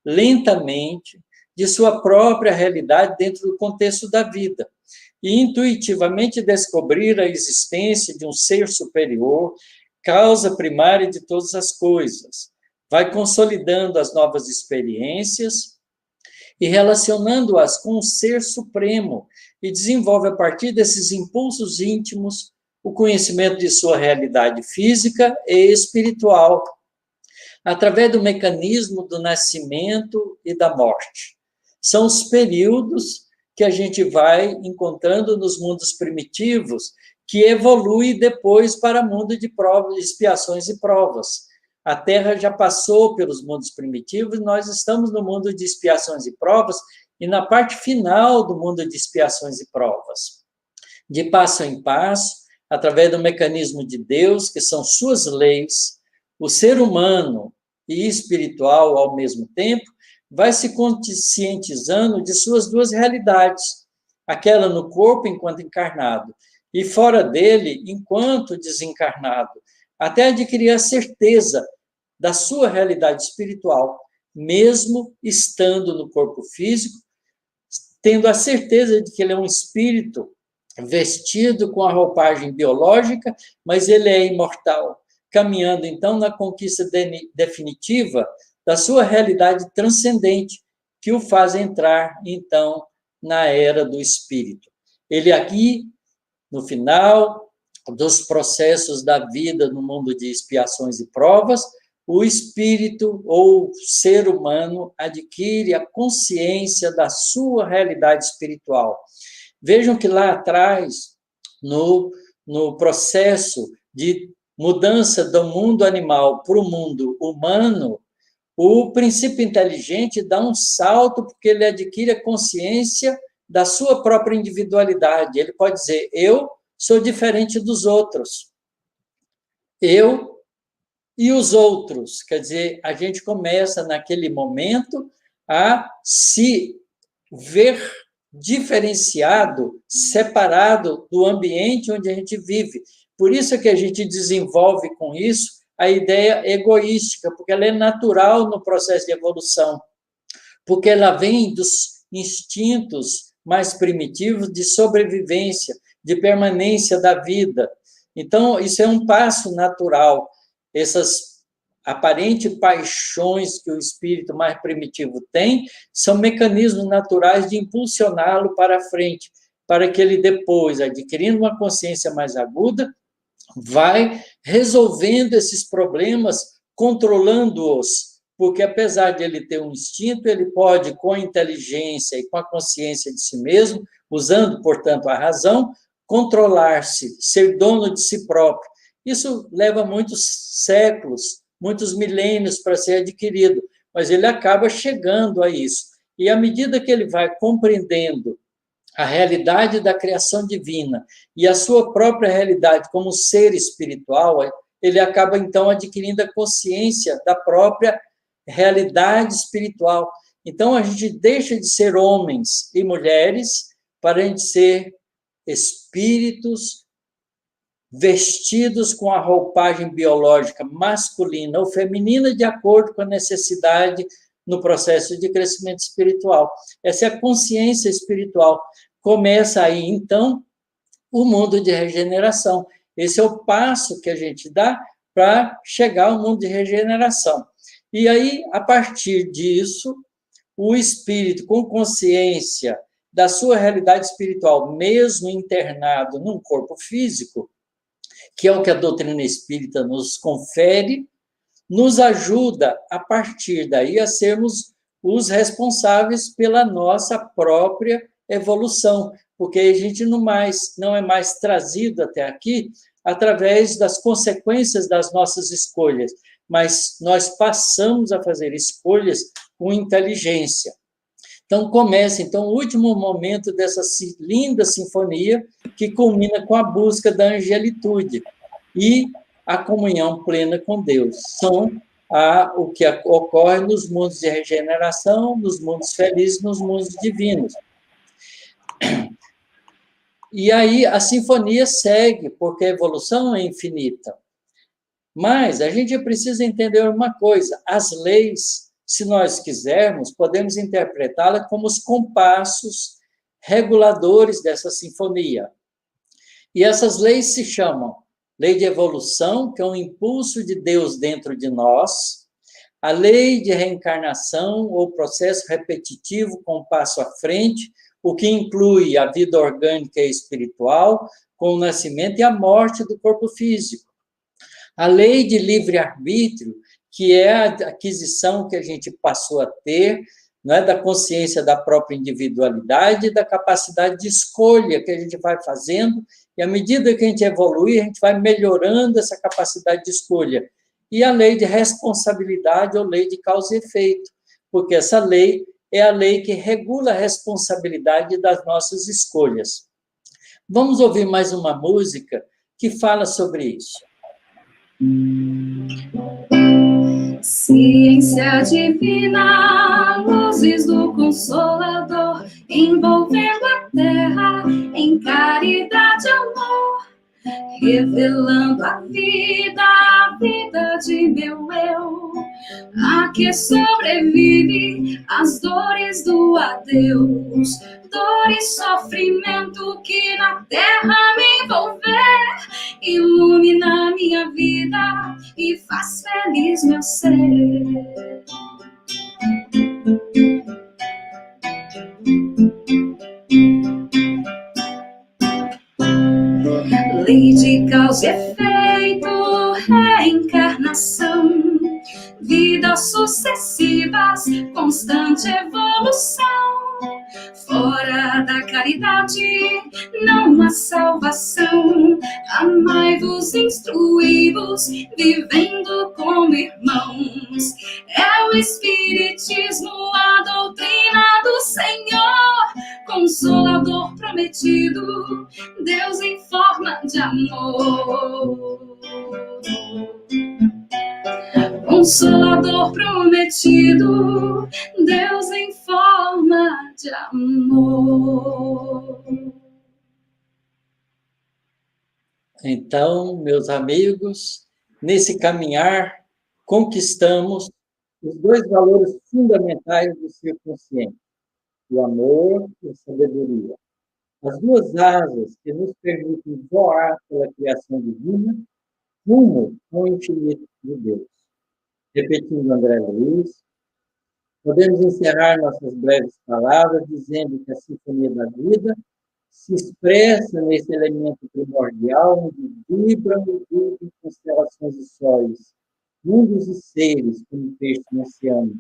Speaker 2: lentamente, de sua própria realidade dentro do contexto da vida, e intuitivamente descobrir a existência de um ser superior, causa primária de todas as coisas. Vai consolidando as novas experiências e relacionando-as com o Ser Supremo, e desenvolve, a partir desses impulsos íntimos, o conhecimento de sua realidade física e espiritual, através do mecanismo do nascimento e da morte. São os períodos que a gente vai encontrando nos mundos primitivos, que evolui depois para o mundo de provas, expiações e provas. A Terra já passou pelos mundos primitivos, nós estamos no mundo de expiações e provas, e na parte final do mundo de expiações e provas. De passo em passo, através do mecanismo de Deus, que são suas leis, o ser humano e espiritual ao mesmo tempo vai se conscientizando de suas duas realidades, aquela no corpo enquanto encarnado e fora dele enquanto desencarnado, até adquirir a certeza da sua realidade espiritual, mesmo estando no corpo físico, tendo a certeza de que ele é um espírito vestido com a roupagem biológica, mas ele é imortal, caminhando, então, na conquista definitiva da sua realidade transcendente, que o faz entrar, então, na era do espírito. Ele aqui, no final dos processos da vida no mundo de expiações e provas, o espírito ou ser humano adquire a consciência da sua realidade espiritual. Vejam que lá atrás, no processo de mudança do mundo animal para o mundo humano, o princípio inteligente dá um salto porque ele adquire a consciência da sua própria individualidade. Ele pode dizer, eu sou diferente dos outros. Eu e os outros. Quer dizer, a gente começa naquele momento a se ver diferenciado, separado do ambiente onde a gente vive. Por isso é que a gente desenvolve com isso a ideia egoística, porque ela é natural no processo de evolução, porque ela vem dos instintos mais primitivos de sobrevivência, de permanência da vida. Então, isso é um passo natural. Essas aparentes paixões que o espírito mais primitivo tem são mecanismos naturais de impulsioná-lo para frente, para que ele depois, adquirindo uma consciência mais aguda, vai resolvendo esses problemas, controlando-os, porque apesar de ele ter um instinto, ele pode, com a inteligência e com a consciência de si mesmo, usando, portanto, a razão, controlar-se, ser dono de si próprio. Isso leva muitos séculos, muitos milênios para ser adquirido, mas ele acaba chegando a isso. E à medida que ele vai compreendendo a realidade da criação divina e a sua própria realidade como ser espiritual, ele acaba, então, adquirindo a consciência da própria realidade espiritual. Então, a gente deixa de ser homens e mulheres para a gente ser espíritos vestidos com a roupagem biológica masculina ou feminina de acordo com a necessidade no processo de crescimento espiritual. Essa é a consciência espiritual. Começa aí, então, o mundo de regeneração. Esse é o passo que a gente dá para chegar ao mundo de regeneração. E aí, a partir disso, o espírito, com consciência da sua realidade espiritual, mesmo internado num corpo físico, que é o que a doutrina espírita nos confere, nos ajuda, a partir daí, a sermos os responsáveis pela nossa própria evolução, porque a gente não é mais trazido até aqui através das consequências das nossas escolhas, mas nós passamos a fazer escolhas com inteligência. Então, começa o último momento dessa linda sinfonia, que culmina com a busca da angelitude e a comunhão plena com Deus. São o que ocorre nos mundos de regeneração, nos mundos felizes, nos mundos divinos. E aí a sinfonia segue, porque a evolução é infinita. Mas a gente precisa entender uma coisa: as leis, se nós quisermos, podemos interpretá-la como os compassos reguladores dessa sinfonia. E essas leis se chamam lei de evolução, que é um impulso de Deus dentro de nós, a lei de reencarnação, ou processo repetitivo com um passo à frente, o que inclui a vida orgânica e espiritual, com o nascimento e a morte do corpo físico. A lei de livre-arbítrio, que é a aquisição que a gente passou a ter, não é, da consciência da própria individualidade e da capacidade de escolha que a gente vai fazendo, e à medida que a gente evolui, a gente vai melhorando essa capacidade de escolha. E a lei de responsabilidade, ou lei de causa e efeito, porque essa lei é a lei que regula a responsabilidade das nossas escolhas. Vamos ouvir mais uma música que fala sobre isso.
Speaker 3: Ciência divina, luzes do Consolador, envolvendo a terra em caridade e amor, revelando a vida de meu eu, a que sobrevive as dores do adeus, dor e sofrimento que na terra me envolver, ilumina minha vida e faz feliz meu ser. Lei de causa e efeito, reencarnação, vidas sucessivas, constante evolução, Fora da caridade não há salvação. Amai-vos, instruí-vos, vivendo como irmãos. É o Espiritismo, a doutrina do Senhor, Consolador prometido, Deus em forma de amor. Consolador prometido, Deus em forma de amor.
Speaker 2: Então, meus amigos, nesse caminhar, conquistamos os dois valores fundamentais do ser consciente, o amor e a sabedoria. As duas asas que nos permitem voar pela criação divina, rumo ao infinito de Deus. Repetindo André Luiz, podemos encerrar nossas breves palavras dizendo que a Sinfonia da Vida se expressa nesse elemento primordial onde vibram e vibram constelações e sóis, mundos e seres, como peixe no oceano.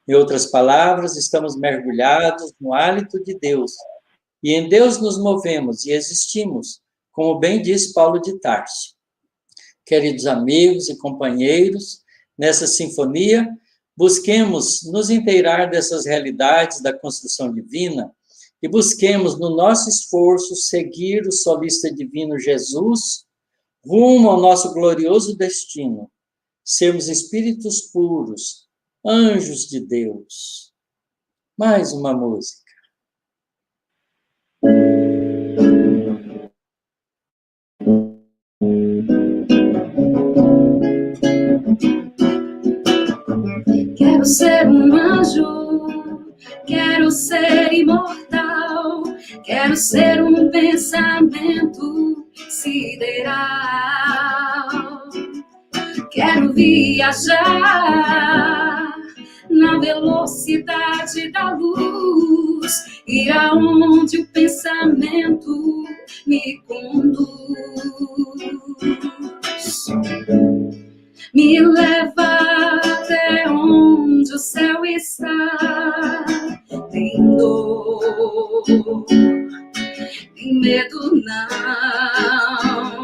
Speaker 2: Em outras palavras, estamos mergulhados no hálito de Deus, e em Deus nos movemos e existimos, como bem diz Paulo de Tarso. Queridos amigos e companheiros, nessa sinfonia, busquemos nos inteirar dessas realidades da construção divina e busquemos, no nosso esforço, seguir o solista divino Jesus rumo ao nosso glorioso destino, sermos espíritos puros, anjos de Deus. Mais uma música.
Speaker 3: Quero ser um anjo, quero ser imortal, quero ser um pensamento sideral. Quero viajar na velocidade da luz, ir aonde o pensamento me conduz. Me leva até onde o céu está. Tem dor, tem medo não.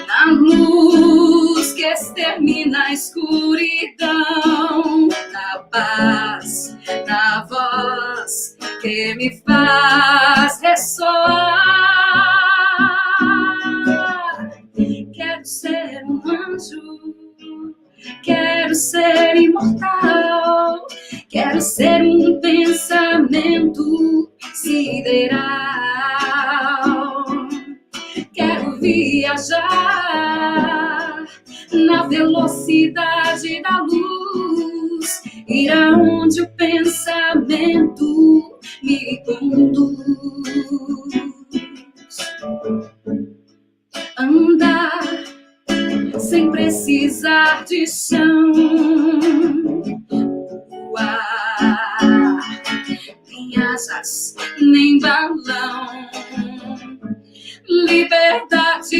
Speaker 3: Na luz que extermina a escuridão, na paz, na voz que me faz ressoar. Quero ser um anjo, quero ser imortal, quero ser um pensamento sideral. Quero viajar na velocidade da luz, ir aonde o pensamento me conduz. Andar sem precisar de chão, voar, nem asas, nem balão. Liberdade,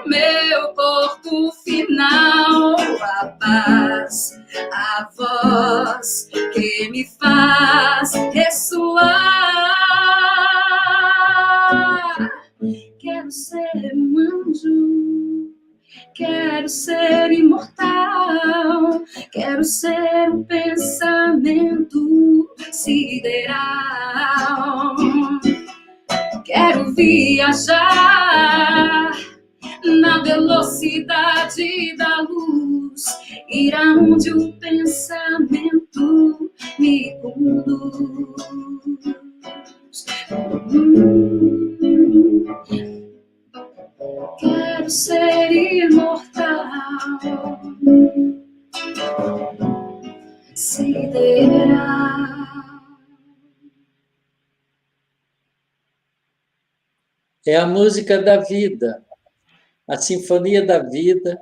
Speaker 3: meu porto final, a paz, a voz que me faz ressoar. Quero ser um anjo, quero ser imortal, quero ser um pensamento sideral. Quero viajar na velocidade da luz, ir aonde o pensamento me conduz. Quero ser imortal, sideral.
Speaker 2: É a música da vida, a Sinfonia da Vida,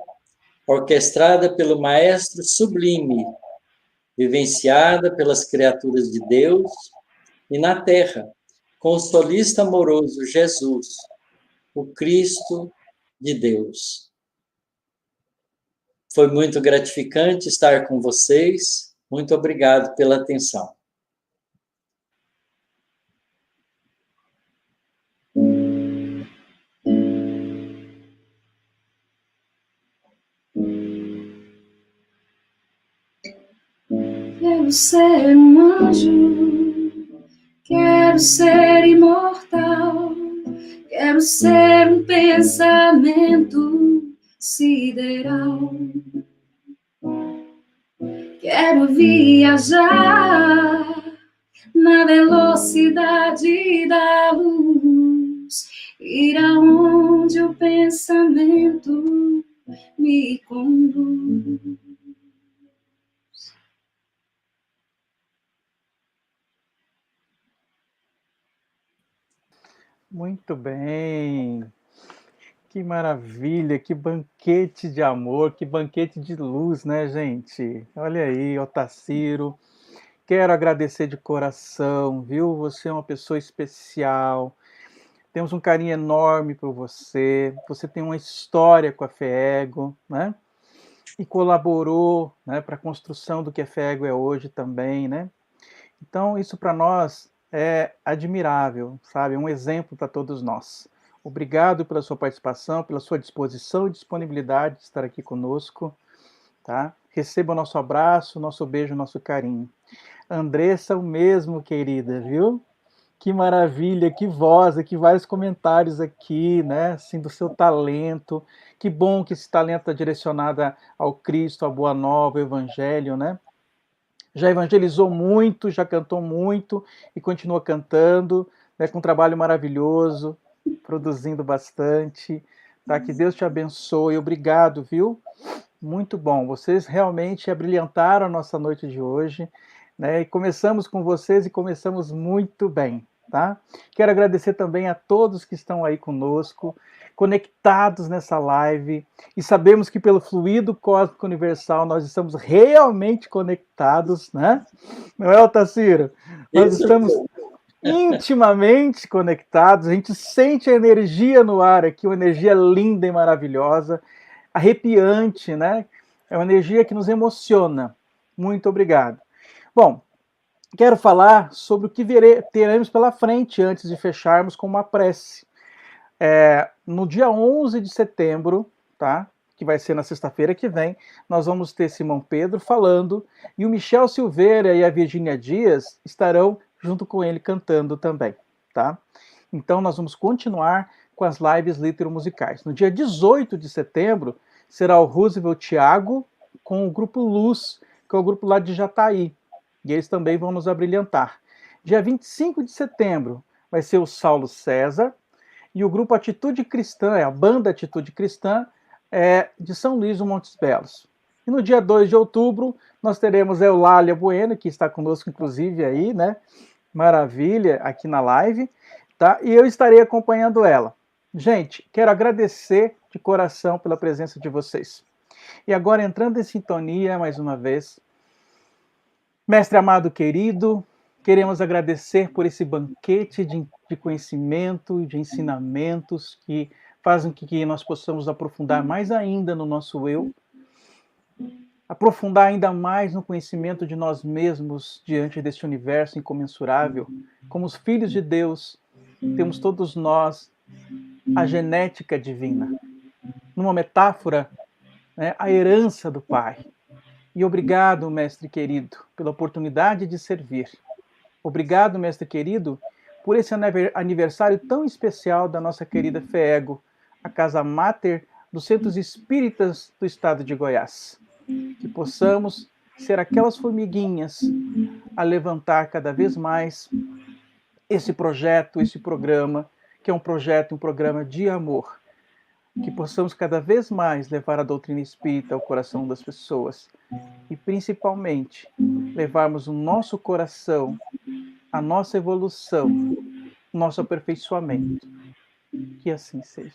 Speaker 2: orquestrada pelo Maestro Sublime, vivenciada pelas criaturas de Deus e na Terra, com o solista amoroso Jesus, o Cristo de Deus. Foi muito gratificante estar com vocês. Muito obrigado pela atenção.
Speaker 3: Quero ser um anjo, quero ser imortal, quero ser um pensamento sideral. Quero viajar na velocidade da luz, ir aonde o pensamento me conduz.
Speaker 1: Muito bem. Que maravilha, que banquete de amor, que banquete de luz, né, gente? Olha aí, Otacílio. Quero agradecer de coração, viu? Você é uma pessoa especial. Temos um carinho enorme por você. Você tem uma história com a FEEGO, né? E colaborou, né, para a construção do que a FEEGO é hoje também, né? Então, isso para nós é admirável, sabe? É um exemplo para todos nós. Obrigado pela sua participação, pela sua disposição e disponibilidade de estar aqui conosco, tá? Receba o nosso abraço, nosso beijo, nosso carinho. Andressa, o mesmo, querida, viu? Que maravilha, que voz, que vários comentários aqui, né? Assim, do seu talento. Que bom que esse talento está direcionado ao Cristo, à Boa Nova, ao Evangelho, né? Já evangelizou muito, já cantou muito e continua cantando, né, com um trabalho maravilhoso, produzindo bastante. Tá? Que Deus te abençoe. Obrigado, viu? Muito bom. Vocês realmente abrilhantaram a nossa noite de hoje, né? E começamos com vocês e começamos muito bem, tá? Quero agradecer também a todos que estão aí conosco, conectados nessa live, e sabemos que pelo fluido cósmico universal nós estamos realmente conectados, né? Não é, Otacílio? Nós
Speaker 2: Isso
Speaker 1: estamos
Speaker 2: mesmo.
Speaker 1: intimamente conectados, a gente sente a energia no ar aqui, uma energia linda e maravilhosa, arrepiante, né? É uma energia que nos emociona. Muito obrigado. Bom, quero falar sobre o que teremos pela frente antes de fecharmos com uma prece. No dia 11 de setembro, tá? Que vai ser na sexta-feira que vem, nós vamos ter Simão Pedro falando e o Michel Silveira e a Virgínia Dias estarão junto com ele cantando também, tá? Então nós vamos continuar com as lives litero-musicais. No dia 18 de setembro será o Roosevelt Thiago com o grupo Luz, que é o grupo lá de Jataí, e eles também vão nos abrilhantar. Dia 25 de setembro vai ser o Saulo César e o grupo Atitude Cristã, a banda Atitude Cristã, de São Luís do Montes Belos. E no dia 2 de outubro nós teremos a Eulália Bueno, que está conosco inclusive aí, né? Maravilha, aqui na live, tá? E eu estarei acompanhando ela. Gente, quero agradecer de coração pela presença de vocês. E agora, entrando em sintonia, mais uma vez, mestre amado querido, queremos agradecer por esse banquete de conhecimento, de ensinamentos que fazem com que nós possamos aprofundar mais ainda no nosso eu, aprofundar ainda mais no conhecimento de nós mesmos diante deste universo incomensurável. Como os filhos de Deus, temos todos nós a genética divina. Numa metáfora, né, a herança do Pai. E obrigado, mestre querido, pela oportunidade de servir. Obrigado, mestre querido, por esse aniversário tão especial da nossa querida FEEGO, a casa máter dos centros espíritas do estado de Goiás. Que possamos ser aquelas formiguinhas a levantar cada vez mais esse projeto, esse programa, que é um programa de amor. Que possamos cada vez mais levar a doutrina espírita ao coração das pessoas e, principalmente, levarmos o nosso coração, a nossa evolução, o nosso aperfeiçoamento. Que assim seja.